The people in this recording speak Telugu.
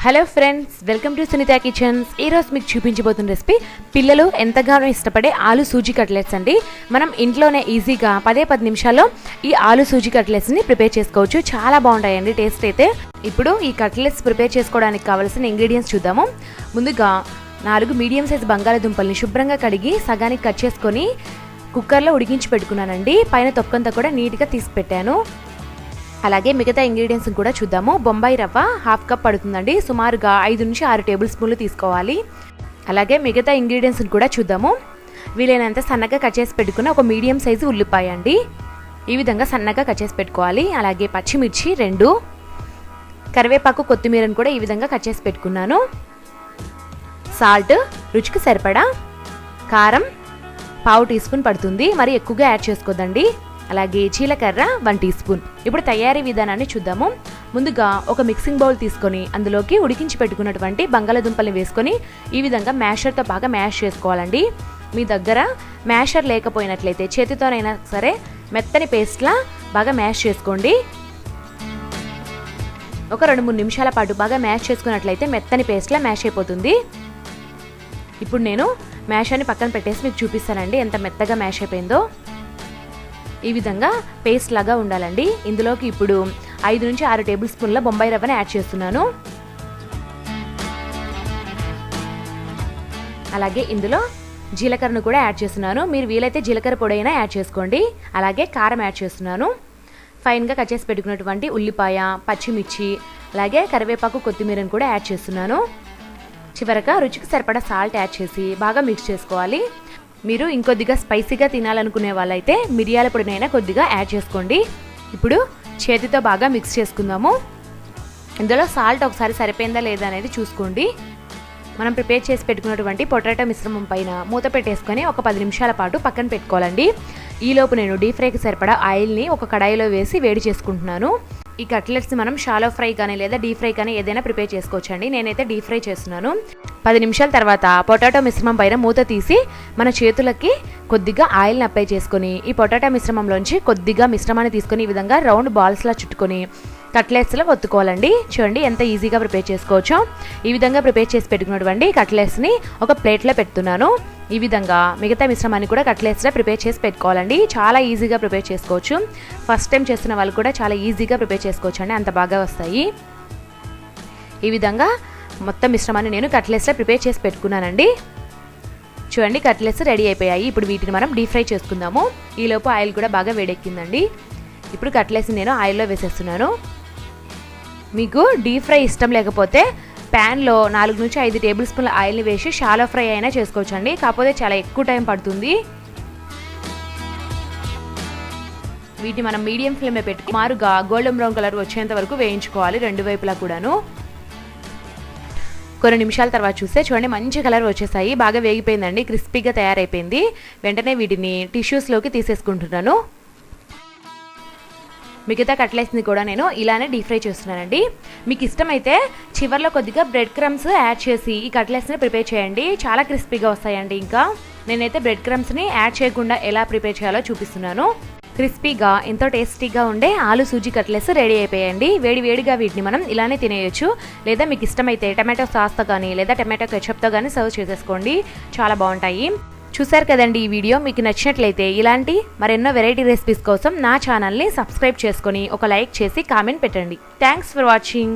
Hello friends, welcome to Sunitha kitchens. ఈరోజు మీకు చూపించబోతున్న రెసిపీ పిల్లలు ఎంతగానో ఇష్టపడే ఆలు సూజీ కట్లెట్స్ అండి. మనం ఇంట్లోనే ఈజీగా 10 నిమిషాల్లో ఈ ఆలు సూజీ కట్లెట్స్ని ప్రిపేర్ చేసుకోవచ్చు. చాలా బాగుంటాయండి టేస్ట్ అయితే. ఇప్పుడు ఈ కట్లెట్స్ ప్రిపేర్ చేసుకోవడానికి కావాల్సిన ఇంగ్రీడియంట్స్ చూద్దాము. ముందుగా 4 మీడియం సైజ్ బంగాళాదుంపల్ని శుభ్రంగా కడిగి సగానికి కట్ చేసుకొని కుక్కర్లో ఉడికించి పెట్టుకున్నానండి. పైన తొక్కంతా కూడా నీట్గా తీసి పెట్టాను. అలాగే మిగతా ఇంగ్రీడియంట్స్ కూడా చూద్దాము. బొంబాయి రవ్వ 1/2 కప్ పడుతుందండి. సుమారుగా 5 నుంచి 6 టేబుల్ స్పూన్లు తీసుకోవాలి. అలాగే మిగతా ఇంగ్రీడియంట్స్ కూడా చూద్దాము. వీలైనంత సన్నగా కట్ చేసి పెట్టుకున్న ఒక మీడియం సైజు ఉల్లిపాయ అండి, ఈ విధంగా సన్నగా కట్ చేసి పెట్టుకోవాలి. అలాగే పచ్చిమిర్చి 2, కరివేపాకు కొత్తిమీరను కూడా ఈ విధంగా కట్ చేసి పెట్టుకున్నాను. సాల్ట్ రుచికి సరిపడా, కారం 1/2 టీ స్పూన్ పడుతుంది, మరి ఎక్కువగా యాడ్ చేసుకోదండి. అలాగే జీలకర్ర 1 టీ స్పూన్. ఇప్పుడు తయారీ విధానాన్ని చూద్దాము. ముందుగా ఒక మిక్సింగ్ బౌల్ తీసుకొని అందులోకి ఉడికించి పెట్టుకున్నటువంటి బంగాళాదుంపల్ని వేసుకొని ఈ విధంగా మ్యాషర్తో బాగా మ్యాష్ చేసుకోవాలండి. మీ దగ్గర మ్యాషర్ లేకపోయినట్లయితే చేతితోనైనా సరే మెత్తని పేస్ట్లా బాగా మ్యాష్ చేసుకోండి. ఒక 2-3 నిమిషాల పాటు బాగా మ్యాష్ చేసుకున్నట్లయితే మెత్తని పేస్ట్లా మ్యాష్ అయిపోతుంది. ఇప్పుడు నేను మ్యాషర్ని పక్కన పెట్టేసి మీకు చూపిస్తానండి ఎంత మెత్తగా మ్యాష్ అయిపోయిందో. ఈ విధంగా పేస్ట్ లాగా ఉండాలండి. ఇందులోకి ఇప్పుడు 5 నుంచి 6 టేబుల్ స్పూన్ల బొంబాయి రవ్వని యాడ్ చేస్తున్నాను. అలాగే ఇందులో జీలకర్రను కూడా యాడ్ చేస్తున్నాను. మీరు వీలైతే జీలకర్ర పొడి అయినా యాడ్ చేసుకోండి. అలాగే కారం యాడ్ చేస్తున్నాను. ఫైన్గా కట్ చేసి పెట్టుకున్నటువంటి ఉల్లిపాయ, పచ్చిమిర్చి, అలాగే కరివేపాకు కొత్తిమీరను కూడా యాడ్ చేస్తున్నాను. చివరగా రుచికి సరిపడా సాల్ట్ యాడ్ చేసి బాగా మిక్స్ చేసుకోవాలి. మీరు ఇంకొద్దిగా స్పైసీగా తినాలనుకునే వాళ్ళైతే మిరియాల పొడినైనా కొద్దిగా యాడ్ చేసుకోండి. ఇప్పుడు చేతితో బాగా మిక్స్ చేసుకుందాము. ఇందులో సాల్ట్ ఒకసారి సరిపోయిందా లేదా అనేది చూసుకోండి. మనం ప్రిపేర్ చేసి పెట్టుకున్నటువంటి పొటాటో మిశ్రమం పైన మూత పెట్టేసుకొని ఒక 10 నిమిషాల పాటు పక్కన పెట్టుకోవాలండి. ఈలోపు నేను డీప్ ఫ్రైకి సరిపడా ఆయిల్ని ఒక కడాయిలో వేసి వేడి చేసుకుంటున్నాను. ఈ కట్లెట్స్ మనం షాలో ఫ్రై కానీ లేదా డీప్ ఫ్రై కానీ ఏదైనా ప్రిపేర్ చేసుకోవచ్చండి. నేనైతే డీప్ ఫ్రై చేస్తున్నాను. 10 నిమిషాల తర్వాత పొటాటో మిశ్రమం పైన మూత తీసి మన చేతులకి కొద్దిగా ఆయిల్ని అప్లై చేసుకొని ఈ పొటాటో మిశ్రమంలోంచి కొద్దిగా మిశ్రమాన్ని తీసుకొని ఈ విధంగా రౌండ్ బాల్స్లా చుట్టుకొని కట్లెట్స్లో ఒత్తుకోవాలండి. చూడండి ఎంత ఈజీగా ప్రిపేర్ చేసుకోవచ్చో. ఈ విధంగా ప్రిపేర్ చేసి పెట్టుకున్నటువంటి కట్లెట్స్ని ఒక ప్లేట్లో పెడుతున్నాను. ఈ విధంగా మిగతా మిశ్రమాన్ని కూడా కట్లెట్స్లో ప్రిపేర్ చేసి పెట్టుకోవాలండి. చాలా ఈజీగా ప్రిపేర్ చేసుకోవచ్చు. ఫస్ట్ టైం చేస్తున్న వాళ్ళు కూడా చాలా ఈజీగా ప్రిపేర్ చేసుకోవచ్చు అండి, అంత బాగా వస్తాయి. ఈ విధంగా మొత్తం మిశ్రమాన్ని నేను కట్లెట్స్లో ప్రిపేర్ చేసి పెట్టుకున్నానండి. చూడండి కట్లెట్స్ రెడీ అయిపోయాయి. ఇప్పుడు వీటిని మనం డీప్ ఫ్రై చేసుకుందాము. ఈలోపు ఆయిల్ కూడా బాగా వేడెక్కిందండి. ఇప్పుడు కట్లెట్స్ నేను ఆయిల్లో వేసేస్తున్నాను. మీకు డీప్ ఫ్రై ఇష్టం లేకపోతే ప్యాన్లో 4 నుంచి 5 టేబుల్ స్పూన్ల ఆయిల్ని వేసి షాలో ఫ్రై అయినా చేసుకోవచ్చండి. కాకపోతే చాలా ఎక్కువ టైం పడుతుంది. వీటిని మనం మీడియం ఫ్లేమ్లో పెట్టి మారుగా గోల్డెన్ బ్రౌన్ కలర్ వచ్చేంత వరకు వేయించుకోవాలి, 2 వైపులా కూడాను. కొన్ని నిమిషాల తర్వాత చూస్తే చూడండి మంచి కలర్ వచ్చేసాయి. బాగా వేగిపోయిందండి, క్రిస్పీగా తయారైపోయింది. వెంటనే వీటిని టిష్యూస్లోకి తీసేసుకుంటున్నాను. మిగతా కట్లెట్స్ని కూడా నేను ఇలానే డీప్ ఫ్రై చేస్తున్నానండి. మీకు ఇష్టమైతే చివర్లో కొద్దిగా బ్రెడ్ క్రమ్స్ యాడ్ చేసి ఈ కట్లెట్స్ని ప్రిపేర్ చేయండి. చాలా క్రిస్పీగా వస్తాయండి. ఇంకా నేనైతే బ్రెడ్ క్రమ్స్ని యాడ్ చేయకుండా ఎలా ప్రిపేర్ చేయాలో చూపిస్తున్నాను. క్రిస్పీగా ఎంతో టేస్టీగా ఉండే ఆలు సూజీ కట్లెట్స్ రెడీ అయిపోయాయండి. వేడిగా వీటిని మనం ఇలానే తినేయచ్చు. లేదా మీకు ఇష్టమైతే టమాటో సాస్తో కానీ లేదా టమాటో కెచప్తో కానీ సర్వ్ చేసేసుకోండి, చాలా బాగుంటాయి. చూసారు కదండి ఈ వీడియో. మీకు నచ్చినట్లయితే ఇలాంటి మరెన్నో వెరైటీ రెసిపీస్ కోసం నా ఛానల్ని సబ్స్క్రైబ్ చేసుకొని ఒక లైక్ చేసి కామెంట్ పెట్టండి. Thanks for watching.